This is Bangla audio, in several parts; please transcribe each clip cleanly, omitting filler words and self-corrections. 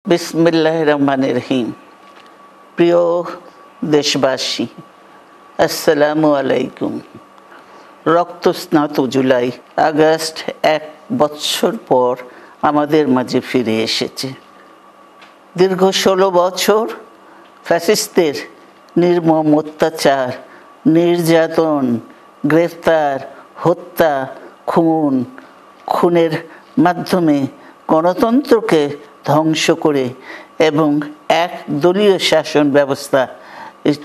বিসমিল্লাহির রহমানির রহিম। প্রিয় দেশবাসী, আসসালামু আলাইকুম। রক্তস্নাত জুলাই আগস্ট 1 বছর পর আমাদের মাঝে ফিরে এসেছে। দীর্ঘ 16 বছর ফ্যাসিস্টদের নির্মম অত্যাচার, নির্যাতন, গ্রেফতার, হত্যা, খুনের মাধ্যমে গণতন্ত্রকে ধ্বংস করে এবং এক দলীয় শাসন ব্যবস্থা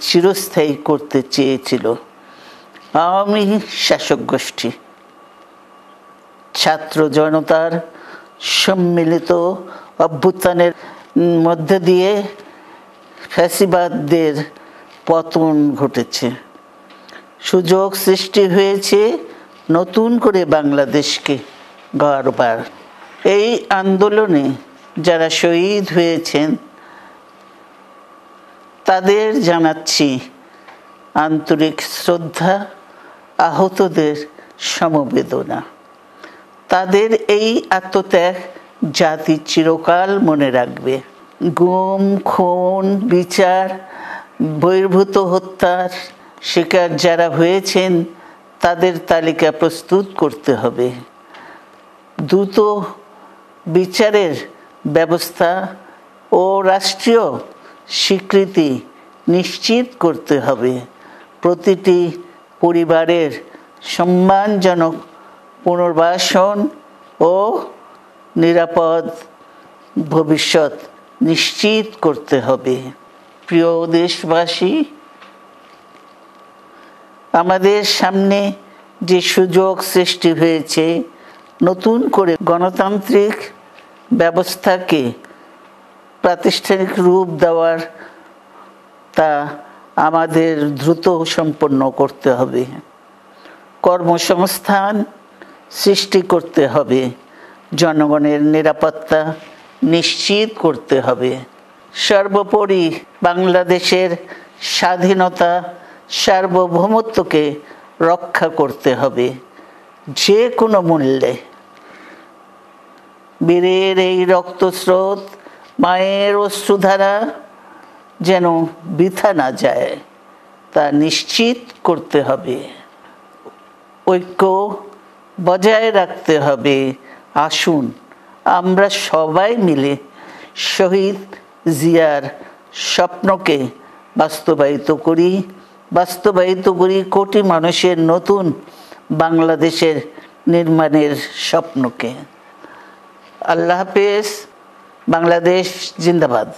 চিরস্থায়ী করতে চেয়েছিল আওয়ামী শাসক গোষ্ঠী। ছাত্র জনতার সম্মিলিত অভ্যুত্থানের মধ্যে দিয়ে ফ্যাসিবাদদের পতন ঘটেছে। সুযোগ সৃষ্টি হয়েছে নতুন করে বাংলাদেশকে গড়বার। এই আন্দোলনে যারা শহীদ হয়েছেন তাদের জানাচ্ছি আন্তরিক শ্রদ্ধা, আহতদের সমবেদনা। তাদের এই আত্মত্যাগ জাতি চিরকাল মনে রাখবে। গুম, খুন, বিচার বহির্ভূত হত্যার শিকার যারা হয়েছেন তাদের তালিকা প্রস্তুত করতে হবে। দ্রুত বিচারের ব্যবস্থা ও রাষ্ট্রীয় স্বীকৃতি নিশ্চিত করতে হবে। প্রতিটি পরিবারের সম্মানজনক পুনর্বাসন ও নিরাপদ ভবিষ্যৎ নিশ্চিত করতে হবে। প্রিয় দেশবাসী, আমাদের সামনে যে সুযোগ সৃষ্টি হয়েছে নতুন করে গণতান্ত্রিক ব্যবস্থাকে প্রাতিষ্ঠানিক রূপ দেওয়ার, তা আমাদের দ্রুত সম্পন্ন করতে হবে। কর্মসংস্থান সৃষ্টি করতে হবে, জনগণের নিরাপত্তা নিশ্চিত করতে হবে। সর্বোপরি বাংলাদেশের স্বাধীনতা, সার্বভৌমত্বকে রক্ষা করতে হবে যে কোনো মূল্যে। বীরের এই রক্তস্রোত, মায়ের অশ্রুধারা যেন বৃথা না যায় তা নিশ্চিত করতে হবে। ঐক্য বজায় রাখতে হবে। আসুন আমরা সবাই মিলে শহীদ জিয়ার স্বপ্নকে বাস্তবায়িত করি কোটি মানুষের নতুন বাংলাদেশের নির্মাণের স্বপ্নকে। আল্লাহ হাফেজ। বাংলাদেশ জিন্দাবাদ।